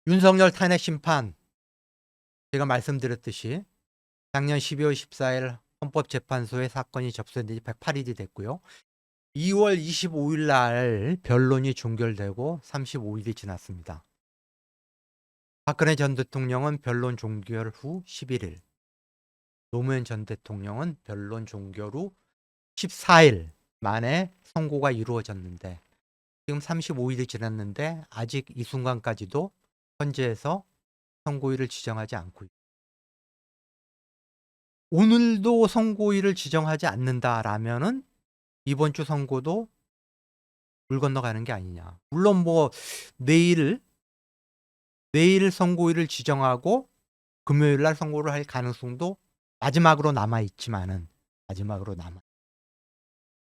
윤석열 탄핵 심판, 제가 말씀드렸듯이 작년 12월 14일 헌법재판소에 사건이 접수된 지 108일이 됐고요. 2월 25일 날 변론이 종결되고 35일이 지났습니다. 박근혜 전 대통령은 변론 종결 후 11일, 노무현 전 대통령은 변론 종결 후 14일 만에 선고가 이루어졌는데, 지금 35일이 지났는데 아직 이 순간까지도 헌재에서 선고일을 지정하지 않고 있습니다. 오늘도 선고일을 지정하지 않는다라면은 이번 주 선고도 물 건너가는 게 아니냐. 물론 뭐 내일 선고일을 지정하고 금요일 날 선고를 할 가능성도 마지막으로 남아 있지만은,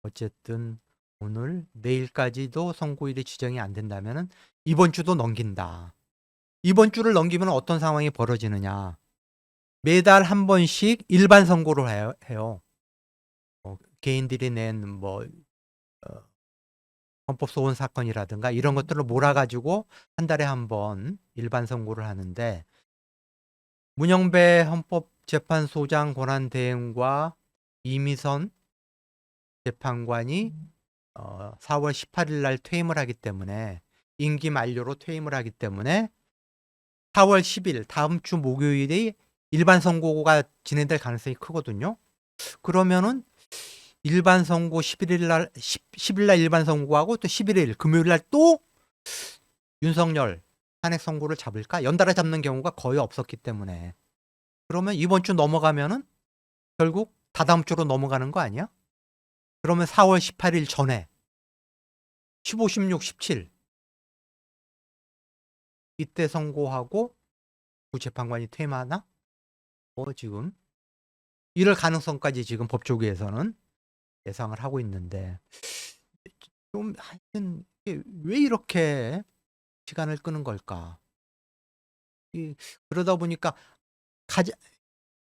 어쨌든 오늘 내일까지도 선고일이 지정이 안 된다면은 이번 주도 넘긴다. 이번 주를 넘기면 어떤 상황이 벌어지느냐. 매달 한 번씩 일반 선고를 해요. 개인들이 낸 헌법소원 사건이라든가 이런 것들을 몰아가지고 한 달에 한 번 일반 선고를 하는데, 문영배 헌법재판소장 권한대행과 이미선 재판관이 4월 18일 날 퇴임을 하기 때문에, 임기 만료로 퇴임을 하기 때문에 4월 10일 다음 주 목요일이 일반 선고가 진행될 가능성이 크거든요. 그러면은 일반 선고 11일 날 10일 날 일반 선고하고 또 11일 금요일 날 또 윤석열 탄핵 선고를 잡을까? 연달아 잡는 경우가 거의 없었기 때문에, 그러면 이번 주 넘어가면은 결국 다다음 주로 넘어가는 거 아니야? 그러면 4월 18일 전에 15, 16, 17 이때 선고하고 그 재판관이 퇴임하나? 지금 이럴 가능성까지 지금 법조계에서는 예상을 하고 있는데, 좀 하여튼 이게 왜 이렇게 시간을 끄는 걸까? 그러다 보니까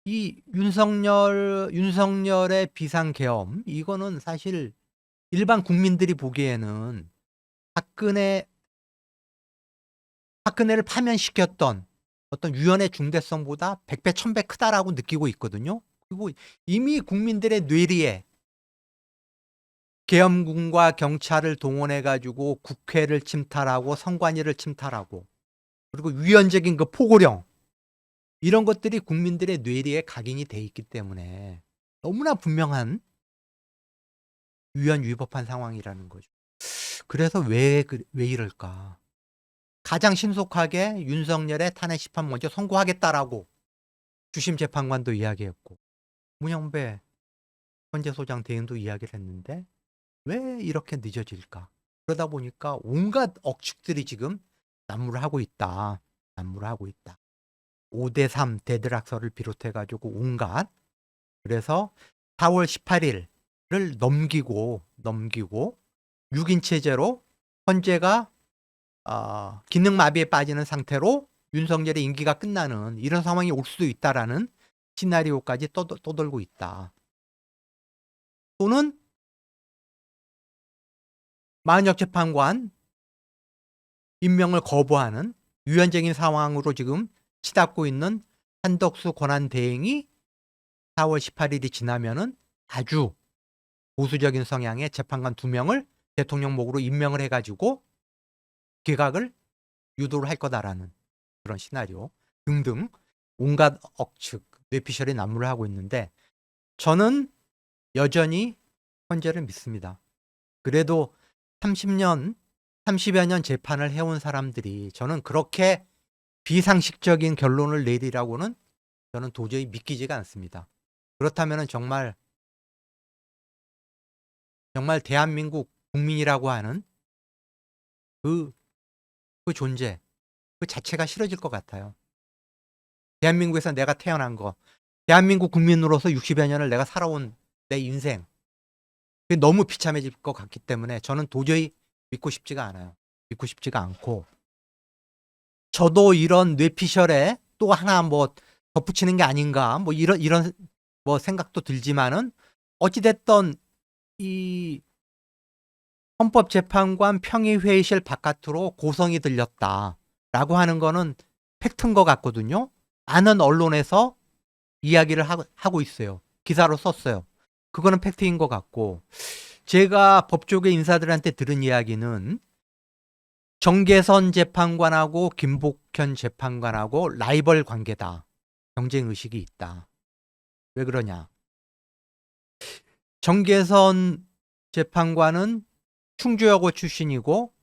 이 윤석열의 비상계엄, 이거는 사실 일반 국민들이 보기에는 박근혜를 파면시켰던 어떤 위헌의 중대성보다 100배, 1000배 크다라고 느끼고 있거든요. 그리고 이미 국민들의 뇌리에 계엄군과 경찰을 동원해가지고 국회를 침탈하고 선관위를 침탈하고, 그리고 위헌적인 그 포고령, 이런 것들이 국민들의 뇌리에 각인이 돼 있기 때문에 너무나 분명한 위헌 위법한 상황이라는 거죠. 그래서 왜 이럴까? 가장 신속하게 윤석열의 탄핵 심판 먼저 선고하겠다라고 주심 재판관도 이야기했고, 문영배 헌재소장 대행도 이야기를 했는데 왜 이렇게 늦어질까? 그러다 보니까 온갖 억측들이 지금 난무를 하고 있다. 5대3 데드락설을 비롯해가지고 온갖. 그래서 4월 18일을 넘기고 6인 체제로 헌재가 기능마비에 빠지는 상태로 윤석열의 임기가 끝나는 이런 상황이 올 수도 있다라는 시나리오까지 떠돌고 있다. 또는 만역 재판관 임명을 거부하는 위헌적인 상황으로 지금 치닫고 있는 한덕수 권한대행이 4월 18일이 지나면은 아주 보수적인 성향의 재판관 2명을 대통령 목으로 임명을 해가지고 기각을 유도를 할 거다라는 그런 시나리오 등등 온갖 억측, 뇌피셜이 난무를 하고 있는데, 저는 여전히 헌재를 믿습니다. 그래도 30여 년 재판을 해온 사람들이 저는 그렇게 비상식적인 결론을 내리라고는 저는 도저히 믿기지가 않습니다. 그렇다면 정말 대한민국 국민이라고 하는 그 존재, 그 자체가 싫어질 것 같아요. 대한민국에서 내가 태어난 거, 대한민국 국민으로서 60여 년을 내가 살아온 내 인생, 그게 너무 비참해질 것 같기 때문에 저는 도저히 믿고 싶지가 않아요. 믿고 싶지가 않고, 저도 이런 뇌피셜에 또 하나 덧붙이는 게 아닌가, 이런 생각도 들지만은, 어찌됐던 이 헌법재판관 평의회의실 바깥으로 고성이 들렸다. 라고 하는 거는 팩트인 것 같거든요. 많은 언론에서 이야기를 하고 있어요. 기사로 썼어요. 그거는 팩트인 것 같고, 제가 법조계 인사들한테 들은 이야기는 정계선 재판관하고 김복현 재판관하고 라이벌 관계다. 경쟁 의식이 있다. 왜 그러냐? 정계선 재판관은 충주여고 출신이고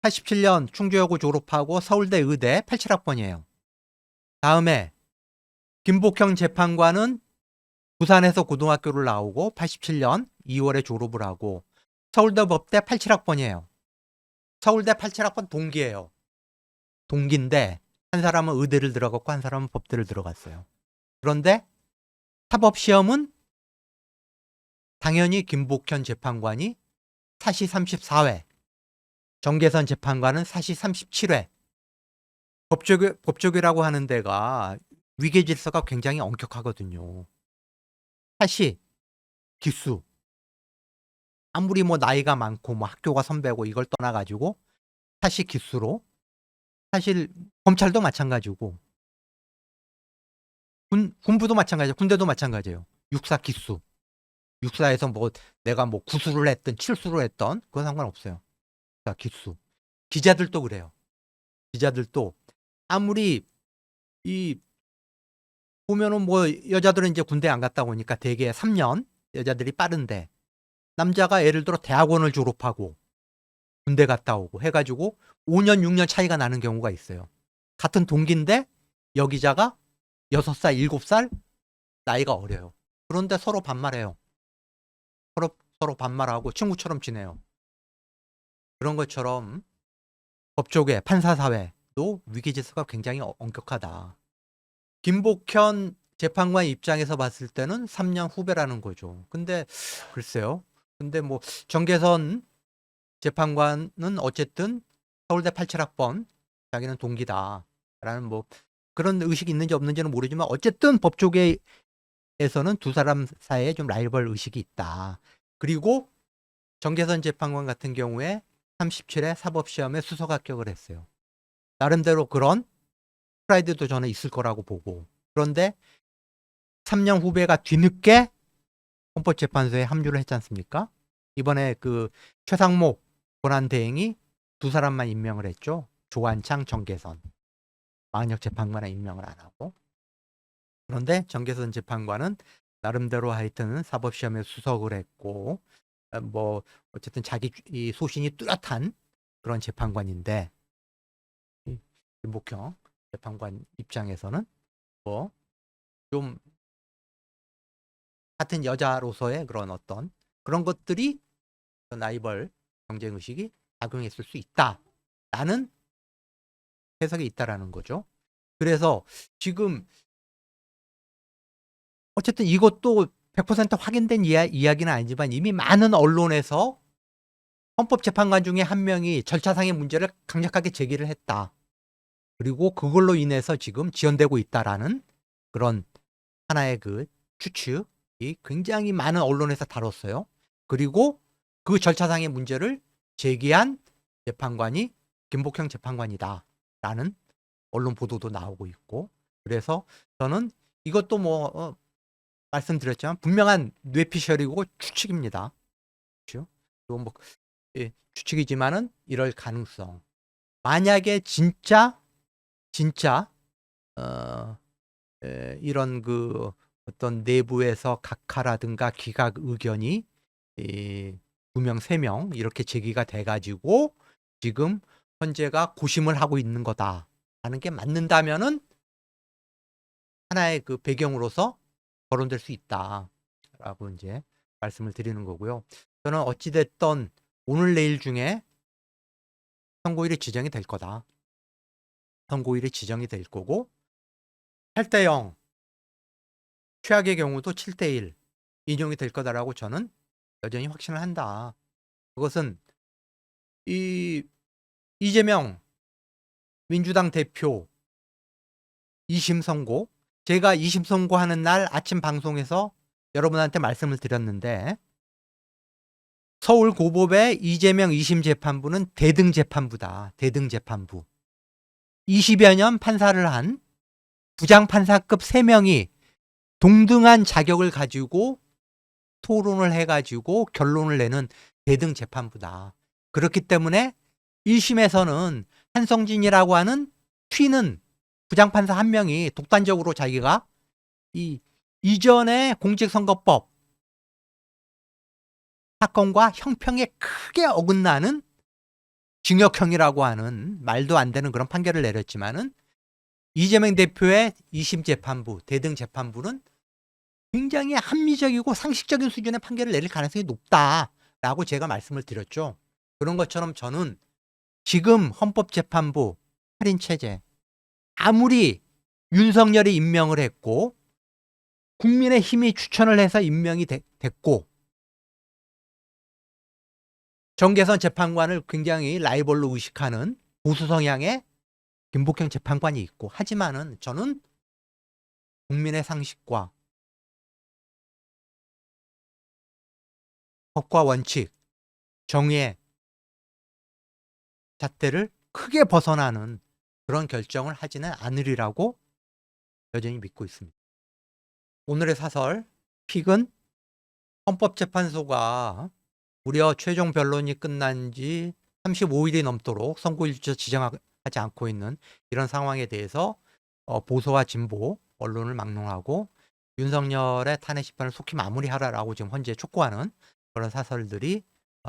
87년 충주여고 졸업하고 서울대 의대 87학번이에요. 다음에 김복형 재판관은 부산에서 고등학교를 나오고 87년 2월에 졸업을 하고 서울대 법대 87학번이에요. 서울대 87학번 동기예요. 동기인데 한 사람은 의대를 들어갔고 한 사람은 법대를 들어갔어요. 그런데 사법시험은 당연히 김복현 재판관이 사시 34회, 정계선 재판관은 사시 37회. 법조계라고 하는 데가 위계 질서가 굉장히 엄격하거든요. 사시, 기수, 아무리 뭐 나이가 많고 뭐 학교가 선배고 이걸 떠나가지고 사시 기수로, 사실 검찰도 마찬가지고 군부도 마찬가지예요. 군대도 마찬가지예요. 육사 기수. 육사에서 뭐 내가 뭐 구수를 했든 칠수를 했던 그건 상관없어요. 자, 기수. 기자들도 그래요. 기자들도 아무리 이 보면은 뭐 여자들은 이제 군대 안 갔다 오니까 대개 3년 여자들이 빠른데 남자가 예를 들어 대학원을 졸업하고 군대 갔다 오고 해가지고 5년 6년 차이가 나는 경우가 있어요. 같은 동기인데 여기자가 6살 7살 나이가 어려요. 그런데 서로 반말해요. 서로 반말하고 친구처럼 지내요. 그런 것처럼 법조계 판사사회도 위계질서가 굉장히 엄격하다. 김복현 재판관 입장에서 봤을 때는 3년 후배라는 거죠. 근데 글쎄요. 근데 뭐 정계선 재판관은 어쨌든 서울대 87학번 자기는 동기다라는 뭐 그런 의식이 있는지 없는지는 모르지만 어쨌든 법조계에서는 두 사람 사이에 좀 라이벌 의식이 있다. 그리고 정계선 재판관 같은 경우에 37회 사법시험에 수석 합격을 했어요. 나름대로 그런 프라이드도 저는 있을 거라고 보고. 그런데 3년 후배가 뒤늦게 헌법재판소에 합류를 했지 않습니까? 이번에 그 최상목 권한대행이 두 사람만 임명을 했죠. 조한창, 정계선. 마은혁 재판관은 임명을 안 하고. 그런데 정계선 재판관은 나름대로 하여튼 사법시험에 수석을 했고 뭐 어쨌든 자기 이 소신이 뚜렷한 그런 재판관인데 김복형 재판관 입장에서는 뭐 좀 같은 여자로서의 그런 어떤 그런 것들이 라이벌 경쟁 의식이 작용했을 수 있다라는 해석이 있다라는 거죠. 그래서 지금 어쨌든 이것도 100% 확인된 이야기는 아니지만 이미 많은 언론에서 헌법재판관 중에 한 명이 절차상의 문제를 강력하게 제기를 했다. 그리고 그걸로 인해서 지금 지연되고 있다라는 그런 하나의 그 추측이 굉장히 많은 언론에서 다뤘어요. 그리고 그 절차상의 문제를 제기한 재판관이 김복형 재판관이다라는 언론 보도도 나오고 있고, 그래서 저는 이것도 뭐 말씀드렸지만 분명한 뇌피셜이고 추측입니다. 그렇죠? 이건 뭐 추측이지만은 이럴 가능성. 만약에 진짜 이런 그 어떤 내부에서 각하라든가 기각 의견이 2명, 3명 이렇게 제기가 돼가지고 지금 헌재가 고심을 하고 있는 거다 하는 게 맞는다면은 하나의 그 배경으로서 거론될 수 있다라고 이제 말씀을 드리는 거고요. 저는 어찌됐던 오늘 내일 중에 선고일이 지정이 될 거다. 선고일이 지정이 될 거고 8대0 최악의 경우도 7대1 인용이 될 거다라고 저는 여전히 확신을 한다. 그것은 이재명 민주당 대표 2심 선고, 제가 2심 선고하는 날 아침 방송에서 여러분한테 말씀을 드렸는데 서울고법의 이재명 2심 재판부는 대등 재판부다. 대등 재판부. 20여 년 판사를 한 부장판사급 3명이 동등한 자격을 가지고 토론을 해가지고 결론을 내는 대등 재판부다. 그렇기 때문에 1심에서는 한성진이라고 하는 튀는 부장판사 한 명이 독단적으로 자기가 이전의 공직선거법 사건과 형평에 크게 어긋나는 징역형이라고 하는 말도 안 되는 그런 판결을 내렸지만은 이재명 대표의 2심 재판부, 대등 재판부는 굉장히 합리적이고 상식적인 수준의 판결을 내릴 가능성이 높다라고 제가 말씀을 드렸죠. 그런 것처럼 저는 지금 헌법재판부 할인체제, 아무리 윤석열이 임명을 했고 국민의힘이 추천을 해서 임명이 됐고 정계선 재판관을 굉장히 라이벌로 의식하는 보수 성향의 김복형 재판관이 있고, 하지만은 저는 국민의 상식과 법과 원칙, 정의의 잣대를 크게 벗어나는 그런 결정을 하지는 않으리라고 여전히 믿고 있습니다. 오늘의 사설 픽은 헌법재판소가 무려 최종 변론이 끝난 지 35일이 넘도록 선고일자 지정하지 않고 있는 이런 상황에 대해서 보수와 진보 언론을 막론하고 윤석열의 탄핵 심판을 속히 마무리하라라고 지금 현재 촉구하는 그런 사설들이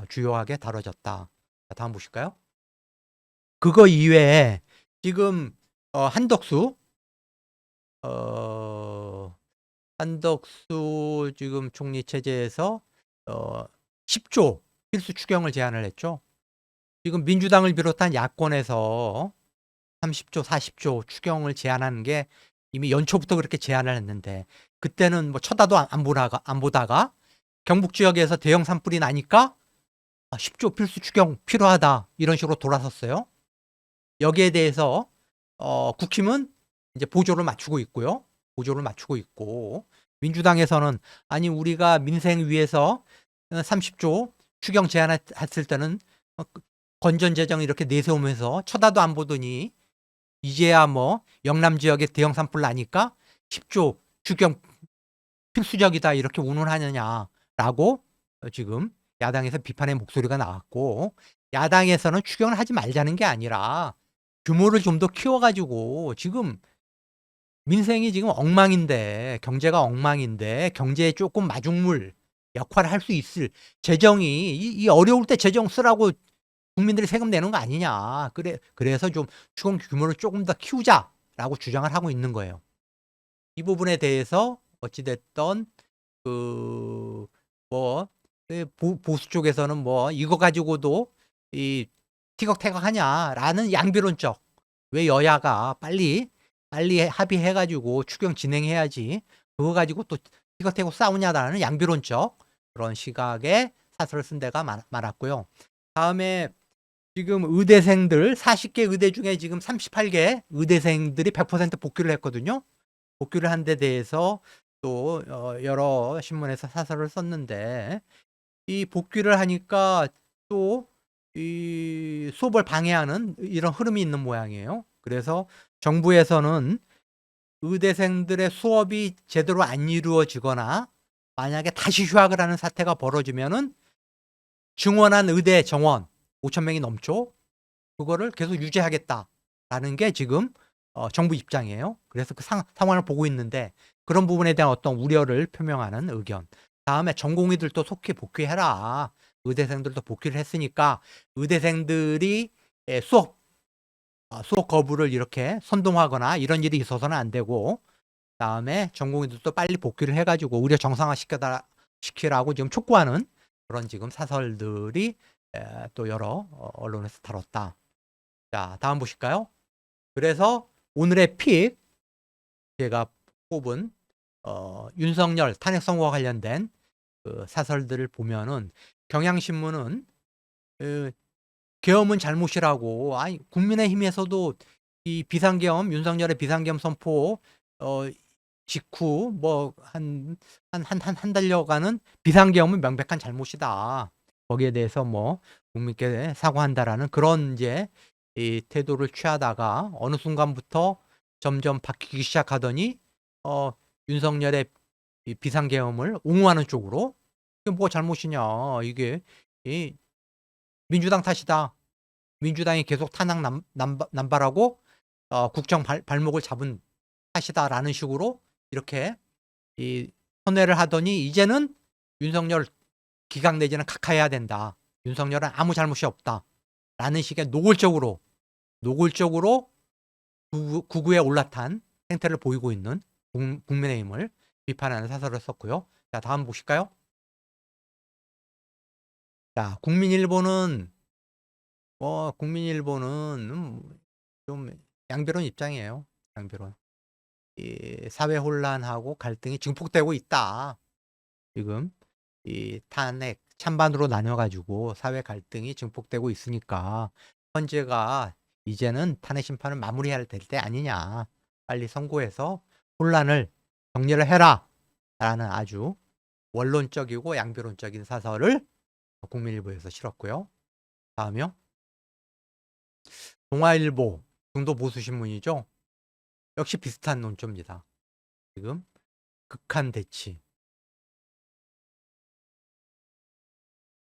주요하게 다뤄졌다. 자, 다음 보실까요? 그거 이외에 지금 한덕수 지금 총리 체제에서 10조 필수 추경을 제안을 했죠. 지금 민주당을 비롯한 야권에서 30조, 40조 추경을 제안하는 게 이미 연초부터 그렇게 제안을 했는데, 그때는 뭐 쳐다도 안 보다가 경북 지역에서 대형 산불이 나니까 10조 필수 추경 필요하다 이런 식으로 돌아섰어요. 여기에 대해서 국힘은 이제 보조를 맞추고 있고요. 보조를 맞추고 있고, 민주당에서는 아니 우리가 민생 위해서 30조 추경 제안했을 때는 건전재정 이렇게 내세우면서 쳐다도 안 보더니 이제야 뭐 영남 지역에 대형 산불 나니까 10조 추경 필수적이다 이렇게 운운하느냐라고 지금 야당에서 비판의 목소리가 나왔고, 야당에서는 추경을 하지 말자는 게 아니라 규모를 좀 더 키워가지고, 지금 민생이 지금 엉망인데, 경제가 엉망인데 경제에 조금 마중물 역할을 할 수 있을 재정이 이 어려울 때 재정 쓰라고 국민들이 세금 내는 거 아니냐. 그래서 좀 추경 규모를 조금 더 키우자라고 주장을 하고 있는 거예요. 이 부분에 대해서 어찌됐던 보수 쪽에서는 뭐 이거 가지고도 이 티격태격하냐라는 양비론적, 왜 여야가 빨리 합의해가지고 추경 진행해야지 그거 가지고 또 티격태격 싸우냐라는 양비론적 그런 시각의 사설을 쓴 데가 많았고요. 다음에 지금 의대생들 40개 의대 중에 지금 38개 의대생들이 100% 복귀를 했거든요. 복귀를 한 데 대해서 또 여러 신문에서 사설을 썼는데, 이 복귀를 하니까 또 이 수업을 방해하는 이런 흐름이 있는 모양이에요. 그래서 정부에서는 의대생들의 수업이 제대로 안 이루어지거나 만약에 다시 휴학을 하는 사태가 벌어지면은 증원한 의대 정원 5,000명이 넘죠. 그거를 계속 유지하겠다라는 게 지금 정부 입장이에요. 그래서 그 상황을 보고 있는데, 그런 부분에 대한 어떤 우려를 표명하는 의견. 다음에 전공의들도 속히 복귀해라. 의대생들도 복귀를 했으니까 의대생들이 수업 거부를 이렇게 선동하거나 이런 일이 있어서는 안 되고, 다음에 전공의들도 빨리 복귀를 해가지고 의료 정상화 시키라고 지금 촉구하는 그런 지금 사설들이 또 여러 언론에서 다뤘다. 자, 다음 보실까요? 그래서 오늘의 픽 제가 뽑은 윤석열 탄핵 선고와 관련된 그 사설들을 보면은, 경향신문은 계엄은 잘못이라고, 아니 국민의힘에서도 이 비상계엄, 윤석열의 비상계엄 선포 직후 뭐 한 달여가는 비상계엄은 명백한 잘못이다. 거기에 대해서 뭐 국민께 사과한다라는 그런 이제 이 태도를 취하다가 어느 순간부터 점점 바뀌기 시작하더니 어 윤석열의 이 비상계엄을 옹호하는 쪽으로 이게 뭐가 잘못이냐. 이게 이 민주당 탓이다. 민주당이 계속 탄압 남발하고 국정 발목을 잡은 탓이다라는 식으로 이렇게 이 선회를 하더니 이제는 윤석열 기각 내지는 각하해야 된다. 윤석열은 아무 잘못이 없다라는 식의 노골적으로 구구에 올라탄 행태를 보이고 있는 국민의힘을 비판하는 사설을 썼고요. 자, 다음 보실까요? 자, 국민일보는 좀 양비론 입장이에요. 양비론. 이 사회 혼란하고 갈등이 증폭되고 있다. 지금 이 탄핵 찬반으로 나뉘어 가지고 사회 갈등이 증폭되고 있으니까 헌재가 이제는 탄핵 심판을 마무리해야 될 때 아니냐. 빨리 선고해서 혼란을 정리를 해라라는 아주 원론적이고 양비론적인 사설을 국민일보에서 실었고요. 다음이요. 동아일보, 중도 보수 신문이죠. 역시 비슷한 논조입니다. 지금 극한 대치.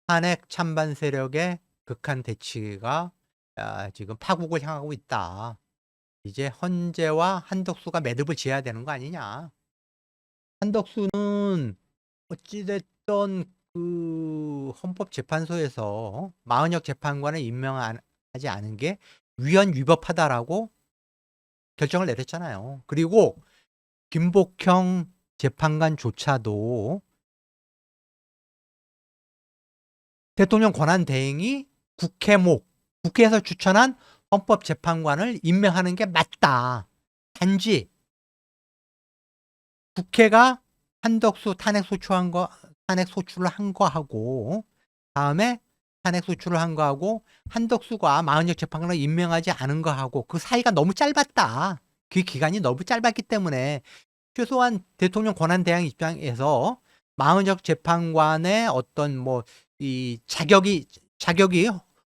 탄핵 찬반 세력의 극한 대치가 지금 파국을 향하고 있다. 이제 헌재와 한덕수가 매듭을 지어야 되는 거 아니냐. 한덕수는 어찌됐든 그 헌법재판소에서 마은혁 재판관을 임명하지 않은 게 위헌 위법하다라고 결정을 내렸잖아요. 그리고 김복형 재판관조차도 대통령 권한 대행이 국회에서 추천한 헌법재판관을 임명하는 게 맞다. 단지 국회가 한덕수 탄핵 소추를 한 거하고 다음에 탄핵 소추를 한 거하고 한덕수가 마은혁 재판관을 임명하지 않은 거하고 그 사이가 너무 짧았다. 그 기간이 너무 짧았기 때문에 최소한 대통령 권한 대행 입장에서 마은혁 재판관의 어떤 뭐 이 자격이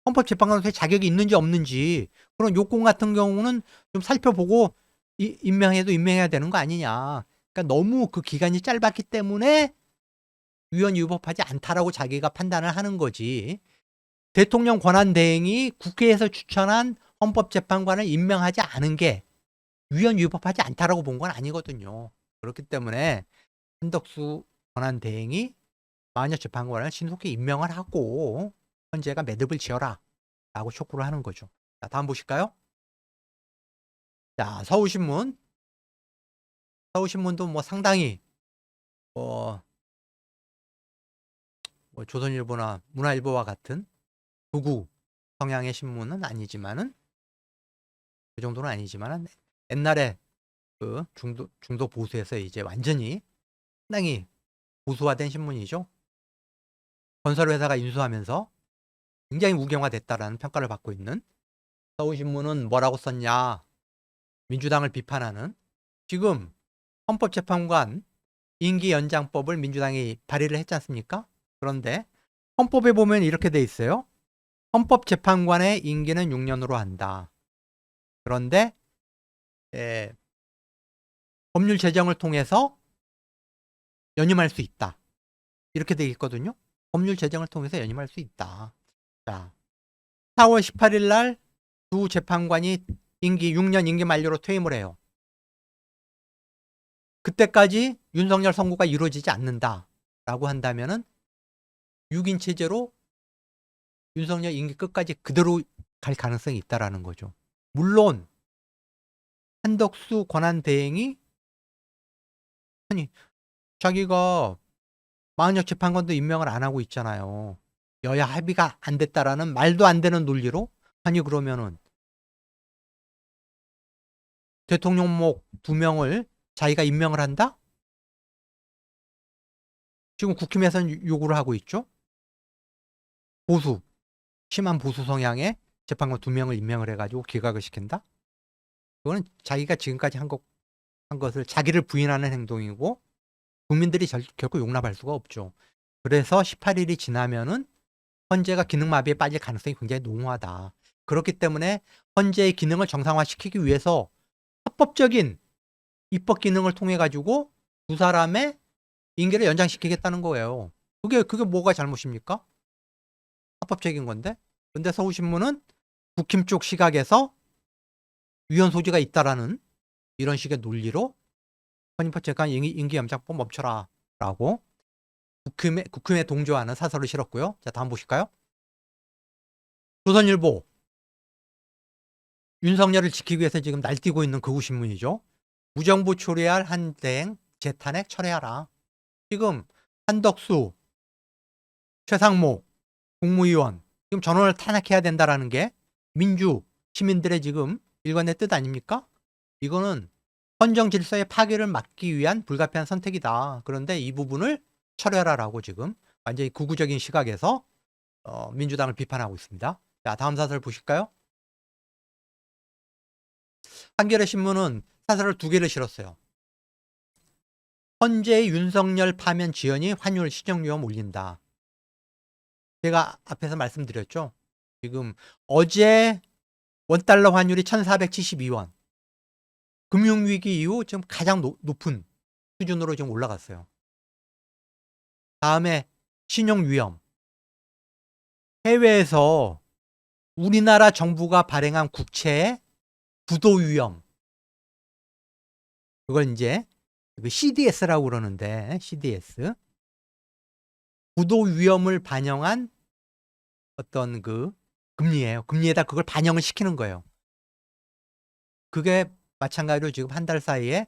헌법재판관으로서의 자격이 있는지 없는지 그런 요건 같은 경우는 좀 살펴보고 임명해야 되는 거 아니냐. 그러니까 너무 그 기간이 짧았기 때문에 위헌 위법하지 않다라고 자기가 판단을 하는 거지. 대통령 권한 대행이 국회에서 추천한 헌법재판관을 임명하지 않은 게 위헌 위법하지 않다라고 본 건 아니거든요. 그렇기 때문에 한덕수 권한 대행이 마은혁 재판관을 신속히 임명을 하고 헌재가 매듭을 지어라 라고 촉구를 하는 거죠. 자, 다음 보실까요? 자, 서울신문도 뭐 상당히 뭐 조선일보나 문화일보와 같은 극우 성향의 신문은 아니지만은 그 정도는 아니지만은 옛날에 그 중도 보수에서 이제 완전히 상당히 보수화된 신문이죠. 건설회사가 인수하면서 굉장히 우경화됐다라는 평가를 받고 있는 서울신문은 뭐라고 썼냐. 민주당을 비판하는 지금 헌법재판관 임기 연장법을 민주당이 발의를 했지 않습니까? 그런데 헌법에 보면 이렇게 돼 있어요. 헌법재판관의 임기는 6년으로 한다. 그런데 법률 제정을 통해서 연임할 수 있다. 이렇게 돼 있거든요. 법률 제정을 통해서 연임할 수 있다. 자, 4월 18일 날 두 재판관이 6년 임기 만료로 퇴임을 해요. 그때까지 윤석열 선고가 이루어지지 않는다라고 한다면은 6인 체제로 윤석열 임기 끝까지 그대로 갈 가능성이 있다라는 거죠. 물론 한덕수 권한 대행이 자기가 마은혁 재판관도 임명을 안 하고 있잖아요. 여야 합의가 안 됐다라는 말도 안 되는 논리로 그러면은 대통령목 2명을 자기가 임명을 한다? 지금 국힘에서는 요구를 하고 있죠. 심한 보수 성향의 재판관 2명을 임명을 해가지고 기각을 시킨다? 그거는 자기가 지금까지 한 것을 자기를 부인하는 행동이고 국민들이 결코 용납할 수가 없죠. 그래서 18일이 지나면은 헌재가 기능마비에 빠질 가능성이 굉장히 농후하다. 그렇기 때문에 헌재의 기능을 정상화시키기 위해서 합법적인 입법 기능을 통해 가지고 두 사람의 임기를 연장시키겠다는 거예요. 그게 뭐가 잘못입니까? 합법적인 건데. 근데 서울신문은 국힘 쪽 시각에서 위헌 소지가 있다라는 이런 식의 논리로 헌법재판 임기연장법 멈춰라라고 국힘에 동조하는 사설을 실었고요. 자, 다음 보실까요? 조선일보. 윤석열을 지키기 위해서 지금 날뛰고 있는 극우 신문이죠. 무정부 초래할 한대행 재탄핵 철회하라. 지금 한덕수, 최상목 국무위원 지금 전원을 탄핵해야 된다라는 게 민주 시민들의 지금 일관의 뜻 아닙니까? 이거는 헌정 질서의 파괴를 막기 위한 불가피한 선택이다. 그런데 이 부분을 철회하라라고 지금 완전히 극우적인 시각에서 민주당을 비판하고 있습니다. 자, 다음 사설 보실까요? 한겨레 신문은 사설을 2개를 실었어요. 헌재의 윤석열 파면 지연이 환율 시정위험 올린다. 제가 앞에서 말씀드렸죠. 지금 어제 원달러 환율이 1472원. 금융위기 이후 지금 가장 높은 수준으로 지금 올라갔어요. 다음에 신용위험. 해외에서 우리나라 정부가 발행한 국채의 부도위험. 그걸 이제 CDS라고 그러는데, CDS. 부도위험을 반영한 어떤 그 금리예요. 금리에다 그걸 반영을 시키는 거예요. 그게 마찬가지로 지금 한 달 사이에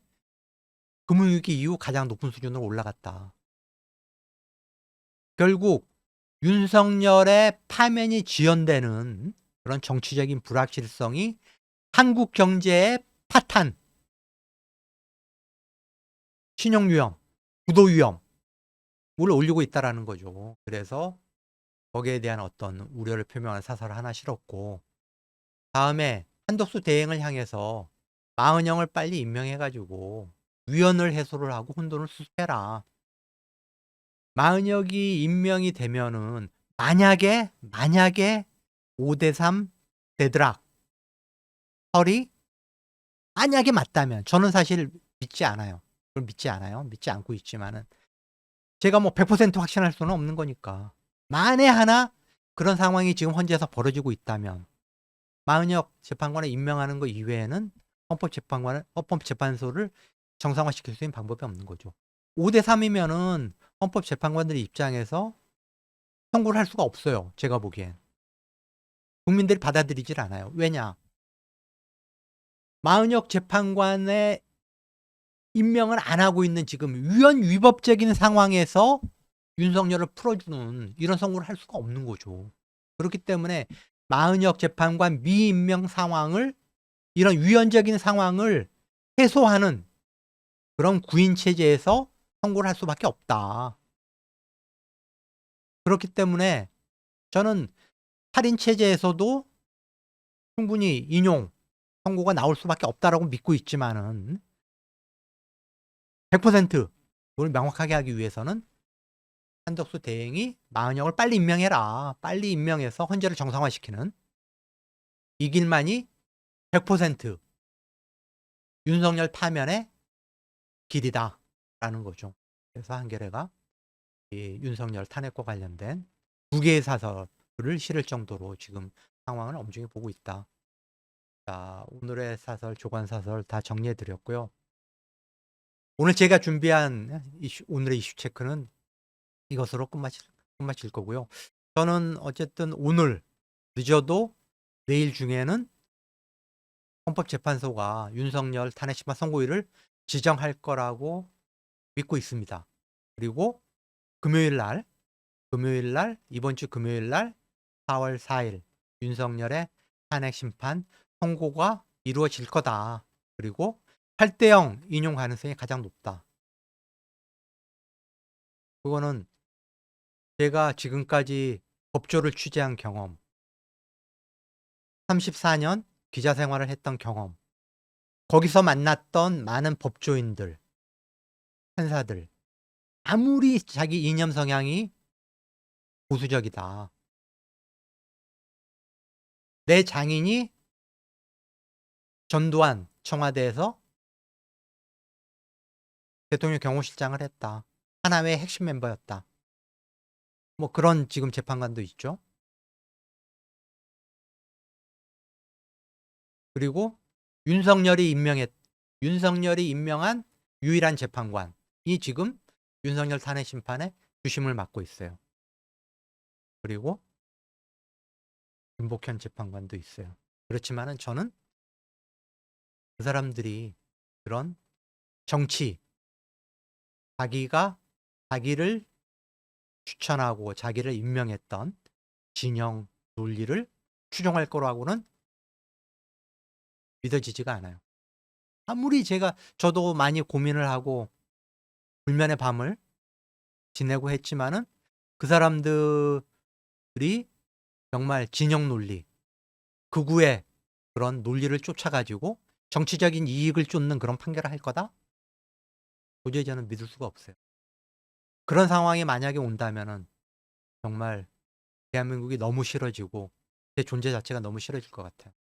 금융위기 이후 가장 높은 수준으로 올라갔다. 결국 윤석열의 파면이 지연되는 그런 정치적인 불확실성이 한국 경제의 파탄, 신용위험, 부도위험을 올리고 있다라는 거죠. 그래서 거기에 대한 어떤 우려를 표명한 사설을 하나 실었고, 다음에 한덕수 대행을 향해서 마은영을 빨리 임명해가지고 위헌을 해소를 하고 혼돈을 수습해라. 마은영이 임명이 되면은 만약에 5대3 되드락 설이 만약에 맞다면, 저는 사실 믿지 않아요. 그걸 믿지 않아요. 믿지 않고 있지만은 제가 뭐 100% 확신할 수는 없는 거니까. 만에 하나 그런 상황이 지금 헌재에서 벌어지고 있다면 마은영 재판관을 임명하는 것 이외에는 헌법재판소를 정상화시킬 수 있는 방법이 없는 거죠. 5대3이면은 헌법재판관들 입장에서 선고를 할 수가 없어요. 제가 보기엔. 국민들이 받아들이질 않아요. 왜냐? 마은영 재판관의 임명을 안 하고 있는 지금 위헌 위법적인 상황에서 윤석열을 풀어주는 이런 선고를 할 수가 없는 거죠. 그렇기 때문에 마은영 재판관 미임명 상황을, 이런 위헌적인 상황을 해소하는 그런 구인 체제에서 선고를 할 수밖에 없다. 그렇기 때문에 저는 8인 체제에서도 충분히 인용 선고가 나올 수밖에 없다라고 믿고 있지만은 100% 그걸 명확하게 하기 위해서는 한덕수 대행이 마은영을 빨리 임명해라. 빨리 임명해서 헌재를 정상화시키는 이 길만이 100% 윤석열 파면의 길이다라는 거죠. 그래서 한겨레가 이 윤석열 탄핵과 관련된 2개의 사설을 실을 정도로 지금 상황을 엄중히 보고 있다. 자, 오늘의 사설, 조간 사설 다 정리해 드렸고요. 오늘 제가 준비한 오늘의 이슈 체크는 이것으로 끝마칠 거고요. 저는 어쨌든 오늘 늦어도 내일 중에는 헌법재판소가 윤석열 탄핵 심판 선고일을 지정할 거라고 믿고 있습니다. 그리고 금요일 날 이번 주 금요일 날 4월 4일 윤석열의 탄핵 심판 선고가 이루어질 거다. 그리고 8대0 인용 가능성이 가장 높다. 그거는 제가 지금까지 법조를 취재한 경험, 34년 기자 생활을 했던 경험, 거기서 만났던 많은 법조인들, 판사들, 아무리 자기 이념 성향이 보수적이다, 내 장인이 전두환 청와대에서 대통령 경호실장을 했다. 하나회의 핵심 멤버였다. 뭐 그런 지금 재판관도 있죠. 그리고 윤석열이 임명한 유일한 재판관이 지금 윤석열 탄핵 심판에 주심을 맡고 있어요. 그리고 김복현 재판관도 있어요. 그렇지만은 저는 그 사람들이 그런 정치, 자기를 추천하고 자기를 임명했던 진영 논리를 추종할 거라고는 믿어지지가 않아요. 아무리 저도 많이 고민을 하고 불면의 밤을 지내고 했지만은 그 사람들이 정말 진영 논리, 극우의 그런 논리를 쫓아가지고 정치적인 이익을 쫓는 그런 판결을 할 거다? 도저히 저는 믿을 수가 없어요. 그런 상황이 만약에 온다면은 정말 대한민국이 너무 싫어지고 제 존재 자체가 너무 싫어질 것 같아요.